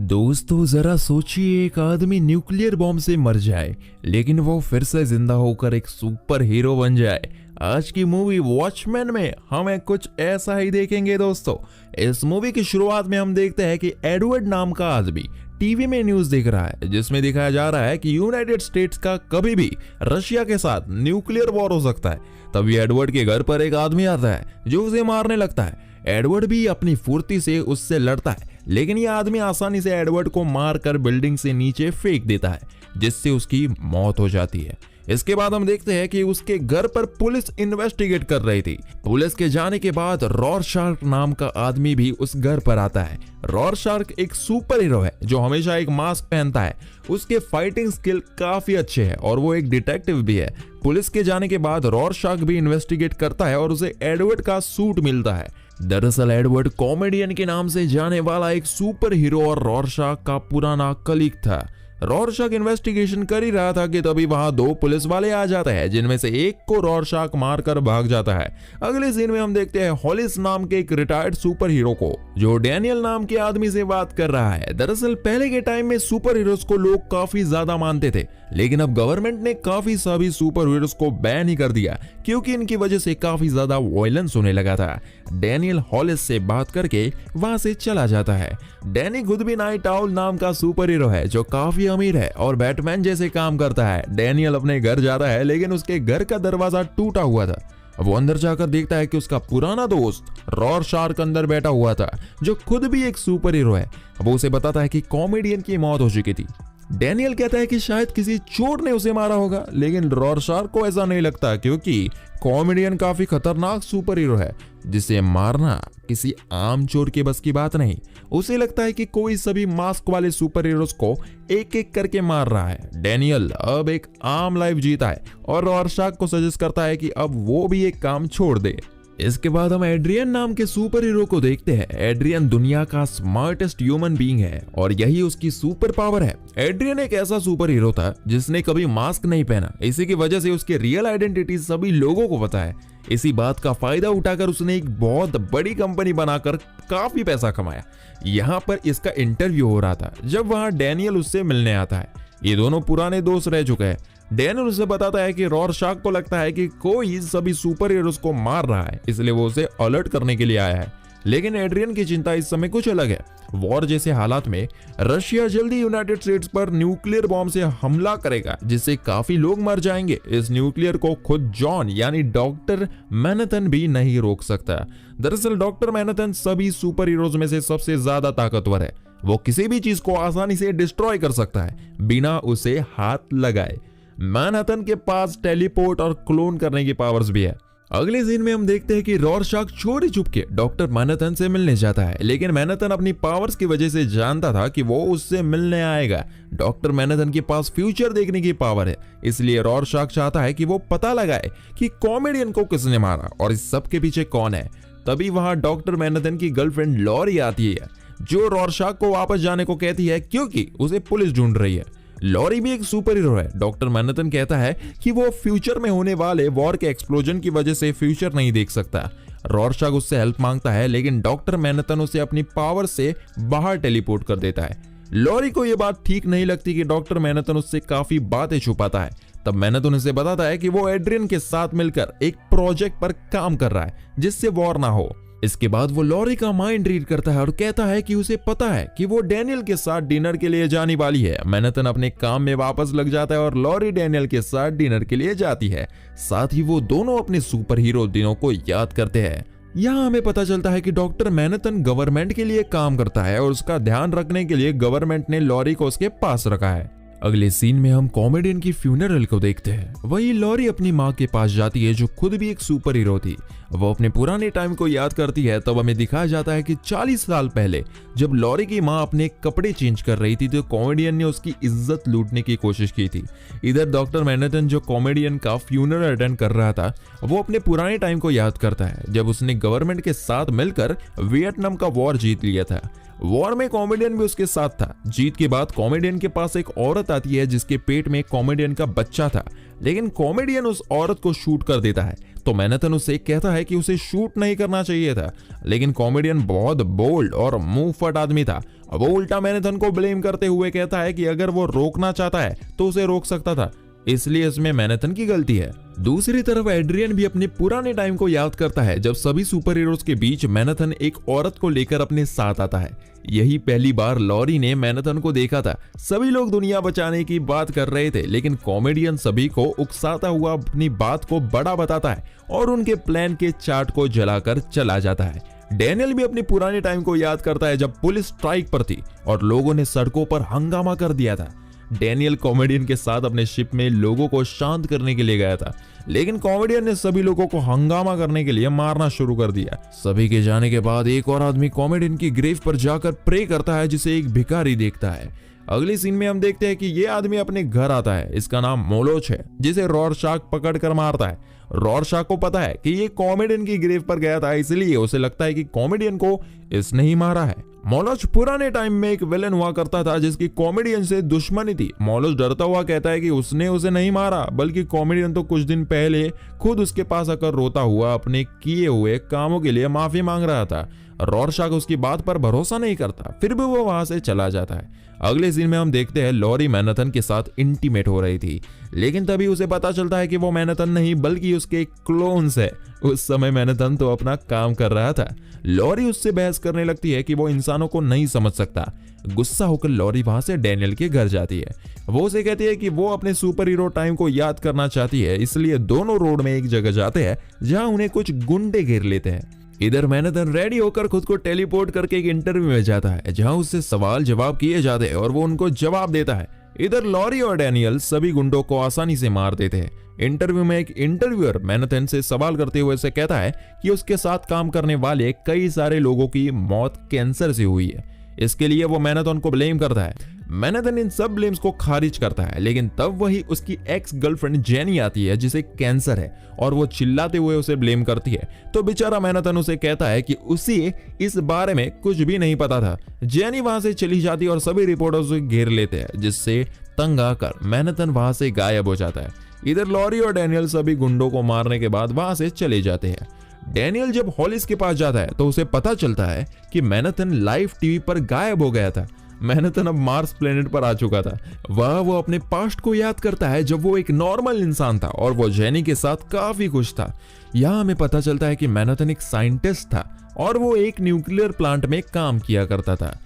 दोस्तों जरा सोचिए, एक आदमी न्यूक्लियर बॉम्ब से मर जाए लेकिन वो फिर से जिंदा होकर एक सुपर हीरो बन जाए। आज की मूवी वॉचमैन में हमें कुछ ऐसा ही देखेंगे दोस्तों। इस मूवी की शुरुआत में हम देखते हैं कि एडवर्ड नाम का आदमी टीवी में न्यूज देख रहा है, जिसमें दिखाया जा रहा है कि यूनाइटेड स्टेट्स का कभी भी रशिया के साथ न्यूक्लियर वॉर हो सकता है। तभी एडवर्ड के घर पर एक आदमी आता है जो उसे मारने लगता है। एडवर्ड भी अपनी फुर्ती से उससे लड़ता है, लेकिन यह आदमी आसानी से एडवर्ड को मारकर बिल्डिंग से नीचे फेंक देता है, जिससे उसकी मौत हो जाती है। इसके बाद हम देखते हैं कि उसके घर पर पुलिस इन्वेस्टिगेट कर रही थी। पुलिस के जाने के बाद रॉरशार्क नाम का आदमी भी उस घर पर आता है। रॉरशार्क एक सुपर हीरो है जो हमेशा एक मास्क पहनता है। उसके फाइटिंग स्किल काफी अच्छे हैं और वो एक डिटेक्टिव भी है। पुलिस के जाने के बाद रॉरशार्क भी इन्वेस्टिगेट करता है और उसे एडवर्ड का सूट मिलता है। दरअसल एडवर्ड कॉमेडियन के नाम से जाने वाला एक सुपर हीरो और रॉरशार्क का पुराना कलीग था। रॉरशार्क इन्वेस्टिगेशन कर ही रहा था कि तभी वहां दो पुलिस वाले आ जाते हैं, जिनमें से एक को रॉरशार्क मारकर भाग जाता है। अगले सीन में हम देखते हैं हॉलिस नाम के एक रिटायर्ड सुपर हीरो को, जो डैनियल नाम के आदमी से बात कर रहा है। दरअसल पहले के टाइम में सुपर हीरोज को लोग काफी ज्यादा मानते थे, लेकिन अब गवर्नमेंट ने काफी सभी सुपर हीरोज को बैन ही कर दिया, क्योंकि इनकी वजह से काफी ज्यादा वायलेंस होने लगा था। डैनियल हॉलिस से बात करके वहां से चला जाता है। डैनी खुद भी नाइट आउल नाम का सुपर हीरो है जो काफी अमीर है और बैटमैन जैसे काम करता है। डैनियल अपने घर जाता है, लेकिन उसके घर का दरवाजा टूटा हुआ था। वो अंदर जाकर देखता है कि उसका पुराना दोस्त रॉरशार्क अंदर बैठा हुआ था, जो खुद भी एक सुपर हीरो है। वो उसे बताता है कि कॉमेडियन की मौत हो चुकी थी। डैनियल कहता है कि शायद किसी चोर ने उसे मारा होगा, लेकिन रॉरशार्क को ऐसा नहीं लगता, क्योंकि कॉमेडियन काफी खतरनाक सुपर हीरो है जिसे मारना किसी आम चोर के बस की बात नहीं। उसे लगता है कि कोई सभी मास्क वाले सुपर हीरोज को एक एक करके मार रहा है। डैनियल अब एक आम लाइफ जीता है और रॉरशार्क को सजेस्ट करता है कि अब वो भी एक काम छोड़ दे। इसके बाद हम एड्रियन नाम के सुपर हीरो को देखते हैं। एड्रियन दुनिया का स्मार्टेस्ट ह्यूमन बीइंग है और यही उसकी सुपर पावर है। एड्रियन एक ऐसा सुपर हीरो था जिसने कभी मास्क नहीं पहना। इसी की वजह से उसकी रियल आइडेंटिटी सभी लोगों को पता है। इसी बात का फायदा उठाकर उसने एक बहुत बड़ी कंपनी बनाकर काफी पैसा कमाया। यहाँ पर इसका इंटरव्यू हो रहा था जब वहाँ डैनियल उससे मिलने आता है। ये दोनों पुराने दोस्त रह चुके हैं। डैनियल उसे बताता है कि रॉरशार्क को लगता है कि कोई सभी सुपर हीरोज को मार रहा है, इसलिए वो उसे अलर्ट करने के लिए आया है। लेकिन एड्रियन की चिंता इस समय कुछ अलग है। वॉर जैसे हालात में रशिया जल्दी यूनाइटेड स्टेट्स पर न्यूक्लियर बॉम्ब से हमला करेगा, जिससे काफी लोग मर जाएंगे। इस न्यूक्लियर को खुद जॉन यानी डॉक्टर मैनहट्टन भी नहीं रोक सकता। दरअसल डॉक्टर मैनहट्टन सभी सुपर हीरोज में से सबसे ज्यादा ताकतवर है। वो किसी भी चीज को आसानी से डिस्ट्रॉय कर सकता है बिना उसे हाथ लगाए। मैनहट्टन के पास टेलीपोर्ट और क्लोन करने की पावर्स भी है। अगले सीन में हम देखते हैं कि रॉरशार्क चोरी छुप के डॉक्टर मैनहट्टन से मिलने जाता है, लेकिन मैनहट्टन अपनी पावर्स की वजह से जानता था कि वो उससे मिलने आएगा। डॉक्टर मैनहट्टन के पास फ्यूचर देखने की पावर है, इसलिए रॉरशार्क चाहता है कि वो पता लगाए कि कॉमेडियन को किसने मारा और इस सब के पीछे कौन है। तभी वहां डॉक्टर मैनहट्टन की गर्लफ्रेंड लॉरी आती है, जो रॉरशार्क को वापस जाने को कहती है क्योंकि उसे पुलिस ढूंढ रही है। लॉरी भी एक सुपर हीरो है। डॉक्टर मैनहट्टन कहता है कि वो फ्यूचर में होने वाले वॉर के एक्सप्लोजन की वजह से फ्यूचर नहीं देख सकता। रॉरशार्क उससे हेल्प मांगता है, लेकिन डॉक्टर मैनहट्टन उसे अपनी पावर से बाहर टेलीपोर्ट कर देता है। लॉरी को यह बात ठीक नहीं लगती कि डॉक्टर मैनहट्टन उससे काफी बातें छुपाता है। तब मैनहट्टन उसे बताता है कि वो एड्रियन के साथ मिलकर एक प्रोजेक्ट पर काम कर रहा है जिससे वॉर ना हो। इसके बाद वो लॉरी का माइंड रीड करता है और कहता है कि उसे पता है कि वो डैनियल के साथ डिनर के लिए जाने वाली है। मैनहट्टन अपने काम में वापस लग जाता है और लॉरी डैनियल के साथ डिनर के लिए जाती है। साथ ही वो दोनों अपने सुपर हीरो दिनों को याद करते हैं। यहाँ हमें पता चलता है कि डॉक्टर मैनहट्टन गवर्नमेंट के लिए काम करता है और उसका ध्यान रखने के लिए गवर्नमेंट ने लॉरी को उसके पास रखा है। अगले सीन में हम कॉमेडियन की फ्यूनरल को देखते हैं। वही लॉरी अपनी माँ के पास जाती है, जो खुद भी एक सुपर हीरो थी। वो अपने पुराने टाइम को याद करती है। तब हमें दिखाया जाता है कि 40 साल पहले जब लॉरी की माँ अपने कपड़े चेंज कर रही थी, तो कॉमेडियन ने उसकी इज्जत लूटने की कोशिश की थी। इधर डॉक्टर मैनहट्टन, जो कॉमेडियन का फ्यूनरल अटेंड कर रहा था, वो अपने पुराने टाइम को याद करता है जब उसने गवर्नमेंट के साथ मिलकर वियतनाम का वॉर जीत लिया था। वॉर में कॉमेडियन भी उसके साथ था। जीत के बाद कॉमेडियन के पास एक औरत आती है जिसके पेट में कॉमेडियन का बच्चा था, लेकिन कॉमेडियन उस औरत को शूट कर देता है। तो मैनहट्टन उसे कहता है कि उसे शूट नहीं करना चाहिए था, लेकिन कॉमेडियन बहुत बोल्ड और मुंह फट आदमी था। वो उल्टा मैनहट्टन को ब्लेम करते हुए कहता है कि अगर वो रोकना चाहता है तो उसे रोक सकता था, इसलिए इसमें मैनहट्टन की गलती है। दूसरी तरफ एड्रियन भी अपने पुराने टाइम को याद करता है जब सभी सुपर हीरोज के बीच मैनहट्टन एक औरत को लेकर अपने साथ आता है। यही पहली बार लॉरी ने मैनहट्टन को देखा था। सभी लोग दुनिया बचाने की बात कर रहे थे, लेकिन कॉमेडियन सभी को उकसाता हुआ अपनी बात को बड़ा बताता है और उनके प्लान के चार्ट को जलाकर चला जाता है। डैनियल भी अपने पुराने टाइम को याद करता है जब पुलिस स्ट्राइक पर थी और लोगों ने सड़कों पर हंगामा कर दिया था। डैनियल कॉमेडियन के साथ अपने शिप में लोगों को शांत करने के लिए गया था, लेकिन कॉमेडियन ने सभी लोगों को हंगामा करने के लिए मारना शुरू कर दिया। सभी के जाने के बाद एक और आदमी कॉमेडियन की ग्रेव पर जाकर प्रे करता है, जिसे एक भिखारी देखता है। अगले सीन में हम देखते हैं कि ये आदमी अपने घर आता है। इसका नाम मोलोच है, जिसे रॉरशॉक पकड़कर मारता है। रॉरशॉक को पता है कि ये कॉमेडियन की ग्रेव पर गया था, इसलिए उसे लगता है कि कॉमेडियन को इसने ही मारा है। मोलोच पुराने टाइम में एक विलन हुआ करता था जिसकी कॉमेडियन से दुश्मनी थी। मोलोच डरता हुआ कहता है कि उसने उसे नहीं मारा, बल्कि कॉमेडियन तो कुछ दिन पहले खुद उसके पास आकर रोता हुआ अपने किए हुए कामों के लिए माफी मांग रहा था। रॉरशॉक उसकी बात पर भरोसा नहीं करता, फिर भी वो वहां से चला जाता है। अगले सीन में हम देखते हैं लॉरी मैनहट्टन के साथ इंटीमेट हो रही थी, लेकिन तभी उसे पता चलता है कि वो मैनहट्टन नहीं बल्कि उसके क्लोन्स है। उस समय मैनहट्टन तो अपना काम कर रहा था। लॉरी उससे बहस करने लगती है कि वो इंसानों को नहीं समझ सकता। गुस्सा होकर लॉरी वहां से डैनियल के घर जाती है। वो उसे कहती है कि वो अपने सुपर हीरो टाइम को याद करना चाहती है, इसलिए दोनों रोड में एक जगह जाते हैं जहां उन्हें कुछ गुंडे घेर लेते हैं। इधर मैनहट्टन रेडी होकर खुद को टेलीपोर्ट करके एक इंटरव्यू में जाता है जहां उससे सवाल जवाब किए जाते हैं और वो उनको जवाब देता है। इधर लॉरी और डैनियल सभी गुंडों को आसानी से मार देते हैं। इंटरव्यू में एक इंटरव्यूअर मैनहट्टन से सवाल करते हुए उसे कहता है कि उसके साथ काम करने वाले कई सारे लोगों की मौत कैंसर से हुई है। इसके लिए वो मैनहट्टन को ब्लेम करता है। मैनहट्टन इन सब ब्लेम्स को खारिज करता है, लेकिन तब वही उसकी एक्स गर्लफ्रेंड जेनी आती है जिसे कैंसर है और वो चिल्लाते हुए उसे ब्लेम करती है। तो बेचारा मैनहट्टन उसे कहता है कि उसे इस बारे में कुछ भी नहीं पता था। जेनी वहां से चली जाती है और सभी रिपोर्टर्स को घेर लेते हैं, जिससे तंग आकर मैनहट्टन वहां से गायब हो जाता है। इधर लॉरी और डैनियल सभी गुंडों को मारने के बाद वहां से चले जाते हैं। डैनियल जब हॉलिस के पास जाता है तो उसे पता चलता है कि मैनहट्टन लाइव टीवी पर गायब हो गया था। मैनहट्टन अब मार्स प्लेनेट पर आ चुका था। वह वो अपने पास्ट को याद करता है जब वो एक नॉर्मल इंसान था और वो जेनी के साथ काफी खुश था। यहाँ हमें पता चलता है कि मैनहट्टन एक साइंटिस्ट था और वो एक न्यूक्लियर प्लांट में काम किया करता था।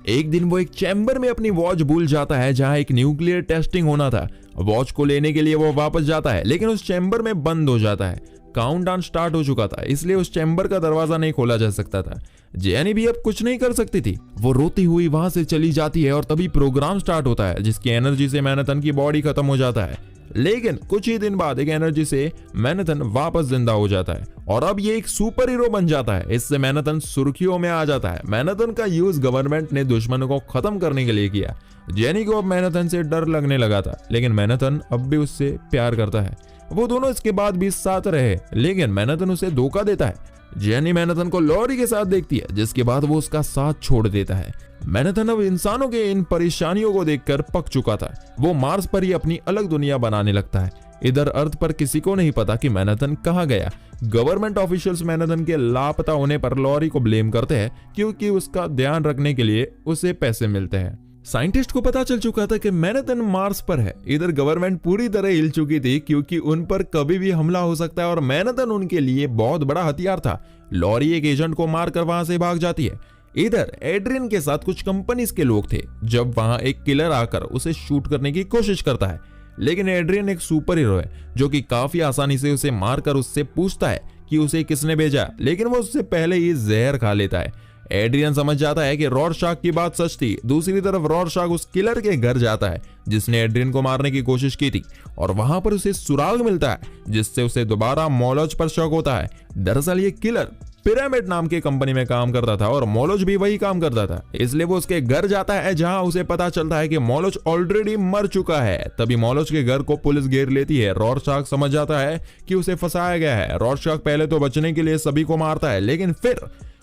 एक दिन वो एक चैम्बर में अपनी वॉच भूल जाता है जहां एक न्यूक्लियर टेस्टिंग होना था। वॉच को लेने के लिए वो वापस जाता है, लेकिन उस चैम्बर में बंद हो जाता है। काउंटडाउन स्टार्ट हो चुका था, इसलिए उस चैम्बर का दरवाजा नहीं खोला जा सकता था। जेनी भी अब कुछ नहीं कर सकती थी। वो रोती हुई वहां से चली जाती है और तभी प्रोग्राम स्टार्ट होता है जिसकी एनर्जी से मैनहट्टन की बॉडी खत्म हो जाता है। लेकिन कुछ ही दिन बाद एक एनर्जी से मैनहट्टन वापस जिंदा हो जाता है और अब ये एक सुपर हीरो बन जाता है। इससे मैनहट्टन सुर्खियों में आ जाता है। मैनहट्टन का यूज गवर्नमेंट ने दुश्मनों को खत्म करने के लिए किया। जेनी को अब मैनहट्टन से डर लगने लगा था, लेकिन मैनहट्टन अब भी उससे प्यार करता है। वो दोनों इसके बाद भी साथ रहे, लेकिन मैनहट्टन उसे धोखा देता है। जेनी मैनहट्टन को लॉरी के साथ देखती है, जिसके बाद वो उसका साथ छोड़ देता है। मैनहट्टन अब इंसानों के इन परेशानियों को देखकर पक चुका था। वो मार्स पर ही अपनी अलग दुनिया बनाने लगता है। इधर अर्थ पर किसी को नहीं पता कि मैनहट्टन कहाँ गया। गवर्नमेंट ऑफिशियल्स मैनहट्टन के लापता होने पर लॉरी को ब्लेम करते हैं, क्योंकि उसका ध्यान रखने के लिए उसे पैसे मिलते हैं। साइंटिस्ट को पता चल चुका था कि मैनहट्टन मार्स पर है। इधर गवर्नमेंट पूरी तरह हिल चुकी थी, क्योंकि उन पर कभी भी हमला हो सकता है और मैनहट्टन उनके लिए बहुत बड़ा हथियार था। लॉरी एक एजेंट को मारकर वहां से भाग जाती है। इधर एड्रियन के साथ कुछ कंपनीज के लोग थे जब वहां एक किलर आकर उसे शूट करने की कोशिश करता है, लेकिन एड्रियन एक सुपर हीरो है जो कि काफी आसानी से उसे मारकर उससे पूछता है कि उसे किसने भेजा, लेकिन वो उससे पहले ही जहर खा लेता है। एड्रियन समझ जाता है कि रॉरशॉक की बात सच थी। दूसरी तरफ रॉरशॉक उस किलर के घर जाता है जिसने एड्रियन को मारने की कोशिश की थी और वहां पर उसे सुराग मिलता है, जिससे उसे दोबारा मोलोच पर शक होता है। दरअसल ये किलर पिरामिड नाम की कंपनी में काम करता था और मोलोच भी वही काम करता था, इसलिए वो उसके घर जाता है जहां उसे पता चलता है कि मोलोच ऑलरेडी मर चुका है। तभी मोलोच के घर को पुलिस घेर लेती है। रॉरशॉक समझ जाता है कि उसे फंसाया गया है। रॉरशॉक पहले तो बचने के लिए सभी को मारता है, लेकिन फिर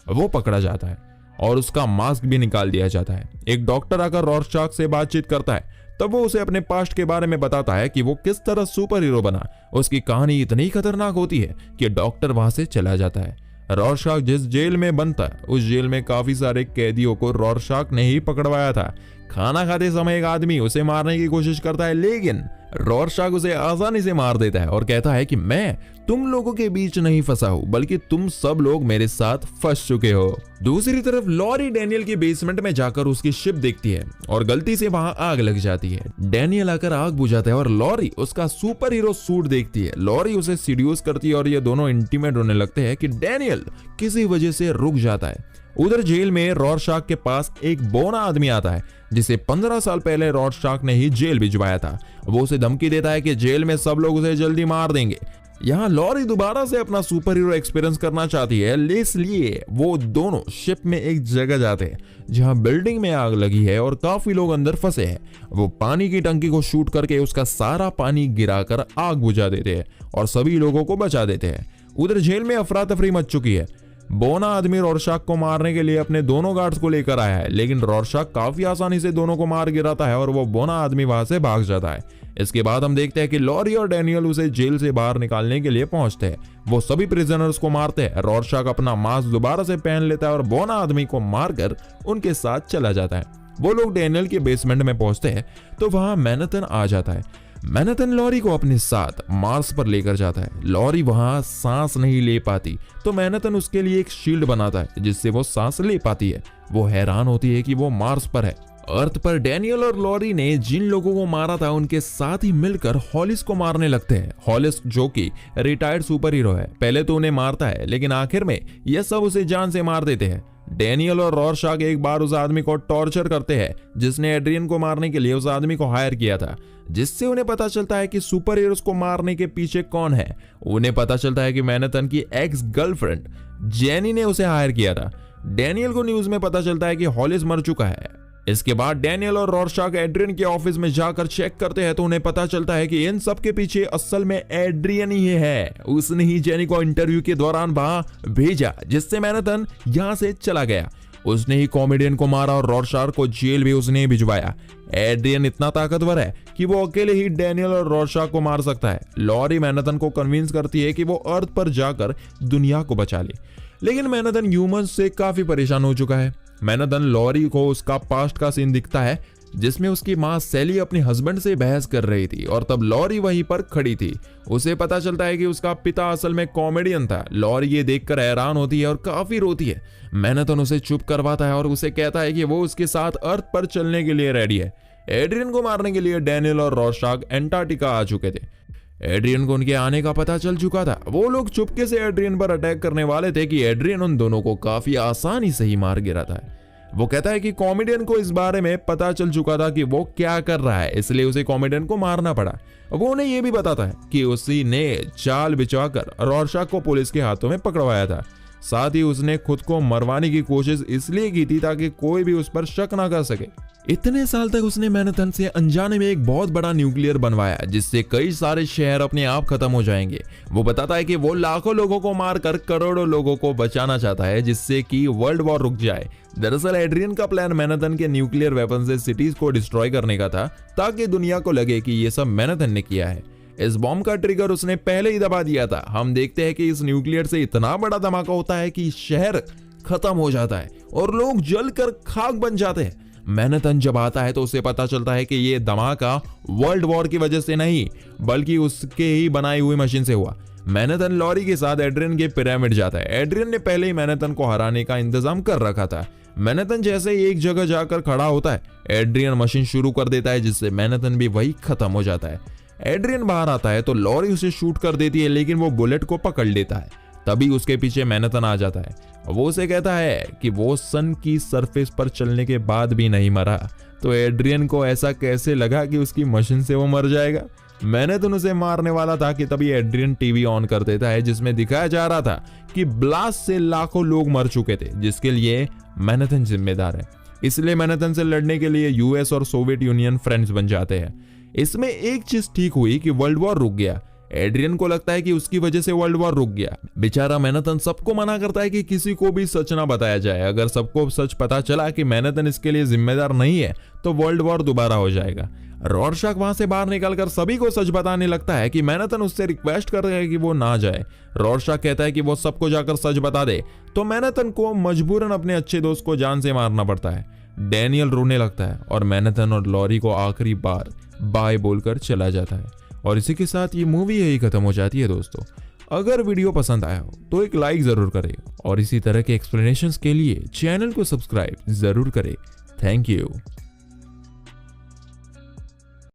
वो पकड़ा जाता है। और उसका मास्क भी निकाल दिया जाता है। एक डॉक्टर आकर रॉरशॉक से बातचीत करता है, तब वो उसे अपने पास्ट के बारे में बताता है कि वो किस तरह सुपर हीरो बना। उसकी कहानी इतनी खतरनाक होती है कि डॉक्टर वहां से चला जाता है। रॉरशॉक जिस जेल में बंद था, उस जेल में काफी सारे कैदियों को रॉरशॉक ने ही पकड़वाया था। खाना खाते समय एक आदमी उसे मारने की कोशिश करता है, लेकिन रॉरशॉक उसे आसानी से मार देता है और कहता है कि मैं तुम लोगों के बीच नहीं फंसा हूं, बल्कि तुम सब लोग मेरे साथ फंस चुके हो। दूसरी तरफ लॉरी डैनियल के बेसमेंट में जाकर उसकी शिप देखती है और गलती से वहां आग लग जाती है। डैनियल आकर आग बुझाता है और लॉरी उसका सुपर हीरो सूट देखती है। लॉरी उसे सीड्यूस करती है और ये दोनों इंटीमेट होने लगते हैं कि डैनियल किसी वजह से रुक जाता है। उधर जेल में रॉरशॉक के पास एक बौना आदमी आता है जिसे 15 साल पहले रॉरशॉक ने ही जेल भिजवाया था। वो उसे धमकी देता है कि जेल में सब लोग उसे जल्दी मार देंगे। यहाँ लॉरी दोबारा से अपना सुपर हीरो एक्सपीरियंस करना चाहती है, इसलिए वो दोनों शिप में एक जगह जाते हैं जहाँ बिल्डिंग में आग लगी है और काफी लोग अंदर फंसे हैं। वो पानी की टंकी को शूट करके उसका सारा पानी गिराकर आग बुझा देते हैं और सभी लोगों को बचा देते हैं। उधर जेल में अफरा तफरी मच चुकी है। बोना आदमी रॉरशॉक को मारने के लिए अपने दोनों गार्ड्स को लेकर आया है, लेकिन रॉरशॉक काफी आसानी से दोनों को मार गिराता है और वो बोना आदमी वहां से भाग जाता है। इसके बाद हम देखते हैं कि लॉरी और डैनियल उसे जेल से बाहर निकालने के लिए पहुंचते हैं। वो सभी प्रिजनर्स को मारते हैं। रॉरशॉक अपना मास्क दोबारा से पहन लेता है और बोना आदमी को मारकर उनके साथ चला जाता है। वो लोग डैनियल के बेसमेंट में पहुंचते हैं तो वहां मैनहट्टन आ जाता है। मैनहट्टन लॉरी को अपने साथ मार्स पर लेकर जाता है। लॉरी वहां सांस नहीं ले पाती तो मैनहट्टन उसके लिए एक शील्ड बनाता है जिससे वो सांस ले पाती है। वो हैरान होती है कि वो मार्स पर है। अर्थ पर डैनियल और लॉरी ने जिन लोगों को मारा था उनके साथ ही मिलकर हॉलिस को मारने लगते हैं। हॉलिस जो कि रिटायर्ड सुपर हीरो है, पहले तो उन्हें मारता है, लेकिन आखिर में यह सब उसे जान से मार देते हैं। डैनियल और रॉरशॉक एक बार उस आदमी को टॉर्चर करते हैं जिसने एड्रियन को मारने के लिए उस आदमी को हायर किया था, जिससे उन्हें पता चलता है कि सुपर हीरोज को मारने के पीछे कौन है। उन्हें पता चलता है कि मैनहट्टन की एक्स गर्लफ्रेंड जेनी ने उसे हायर किया था। डैनियल को न्यूज में पता चलता है कि हॉलिस मर चुका है। इसके बाद डैनियल और रॉरशॉक एड्रियन के ऑफिस में जाकर चेक करते हैं तो उन्हें पता चलता है कि इन सब के पीछे असल में एड्रियन ही है। उसने ही जेनी को इंटरव्यू के दौरान वहां भेजा जिससे मैनहट्टन यहां से चला गया। उसने ही कॉमेडियन को मारा और रॉरशॉक को जेल भी उसने ही भिजवाया। एड्रियन इतना ताकतवर है कि वो अकेले ही डैनियल और रॉरशॉक को मार सकता है। लॉरी मैनहट्टन को कन्विंस करती है कि वो अर्थ पर जाकर दुनिया को बचा ले, लेकिन मैनहट्टन ह्यूमंस से काफी परेशान हो चुका है। मैनहट्टन लॉरी को उसका पास्ट का सीन दिखता है जिसमें उसकी मां सैली अपने हस्बैंड से बहस कर रही थी और तब लॉरी वहीं पर खड़ी थी। उसे पता चलता है कि उसका पिता असल में कॉमेडियन था। लॉरी ये देखकर हैरान होती है और काफी रोती है। मैनहट्टन उसे चुप करवाता है और उसे कहता है कि वो उसके साथ अर्थ पर चलने के लिए रेडी है। एड्रियन को मारने के लिए डैनियल और रॉरशॉक एंटार्क्टिका आ चुके थे। एड्रियन को उनके आने का पता चल चुका था। वो लोग चुपके से एड्रियन पर अटैक करने वाले थे कि एड्रियन उन दोनों को काफी आसानी से ही मार गिराता है। वो कहता है कि कॉमेडियन को इस बारे में पता चल चुका था कि वो क्या कर रहा है, इसलिए उसे कॉमेडियन को मारना पड़ा। वो उन्हें यह भी बताता है कि उसी ने चाल बिछाकर रॉरशॉक को पुलिस के हाथों में पकड़वाया था। साथ ही उसने खुद को मरवाने की कोशिश इसलिए की थी ताकि कोई भी उस पर शक ना कर सके। इतने साल तक उसने मैनहट्टन से अनजाने में एक बहुत बड़ा न्यूक्लियर बनवाया जिससे कई सारे शहर अपने आप खत्म हो जाएंगे। वो बताता है कि वो लाखों लोगों को मारकर करोड़ों लोगों को बचाना चाहता है जिससे कि वर्ल्ड वॉर रुक जाए। दरअसल एड्रियन का प्लान मैनहट्टन के न्यूक्लियर वेपन से सिटीज को डिस्ट्रॉय करने का था ताकि दुनिया को लगे कि ये सब मैनहट्टन ने किया है। इस बॉम्ब का ट्रिगर उसने पहले ही दबा दिया था। हम देखते हैं कि इस न्यूक्लियर से इतना बड़ा धमाका होता है कि शहर खत्म हो जाता है और लोग जलकर खाक बन जाते हैं। मैनहट्टन जब आता है तो उसे पता चलता है कि ये धमाका वर्ल्ड वॉर की वजह से नहीं बल्कि उसके ही बनाई हुई मशीन से हुआ। मैनहट्टन लॉरी के साथ एड्रियन के पिरामिड जाता है। एड्रियन ने पहले ही मैनहट्टन को हराने का इंतजाम कर रखा था। मैनहट्टन जैसे ही एक जगह जाकर खड़ा होता है, एड्रियन मशीन शुरू कर देता है जिससे मैनहट्टन भी वही खत्म हो जाता है। एड्रियन बाहर आता है तो लॉरी उसे शूट कर देती है, लेकिन वो बुलेट को पकड़ लेता है। तभी उसके पीछे मैनहट्टन आ जाता है। वो उसे कहता है कि वो सन की सरफेस पर चलने के बाद भी नहीं मरा। तो एड्रियन को ऐसा कैसे लगा कि उसकी मशीन से वो मर जाएगा। मैनहट्टन उसे मारने वाला था कि तभी एड्रियन टीवी ऑन कर देता है जिसमें दिखाया जा रहा था कि ब्लास्ट से लाखों लोग मर चुके थे जिसके लिए मैनहट्टन जिम्मेदार है। इसलिए मैनहट्टन से लड़ने के लिए यूएस और सोवियत यूनियन फ्रेंड्स बन जाते हैं। इसमें एक चीज ठीक हुई कि वर्ल्ड वॉर रुक गया। एड्रियन को लगता है कि उसकी वजह से वर्ल्ड वॉर रुक गया। बेचारा मैनहट्टन सबको मना करता है कि किसी को भी सच ना बताया जाए, अगर सबको सच पता चला कि मैनहट्टन इसके लिए जिम्मेदार नहीं है तो वर्ल्ड वॉर दोबारा हो जाएगा। रॉरशॉक वहां से बाहर निकलकर सभी को सच बताने लगता है कि मैनहट्टन उससे रिक्वेस्ट कर रहा है कि वो ना जाए। रॉरशॉक कहता है कि वो सबको जाकर सच बता दे, तो मैनहट्टन को मजबूरन अपने अच्छे दोस्त को जान से मारना पड़ता है। डैनियल रोने लगता है और मैनहट्टन और लॉरी को आखिरी बार बाय बोलकर चला जाता है। और इसी के साथ ये मूवी यही खत्म हो जाती है दोस्तों। अगर वीडियो पसंद आया हो तो एक लाइक जरूर करें और इसी तरह के एक्सप्लेनेशंस के लिए चैनल को सब्सक्राइब जरूर करें। Thank you.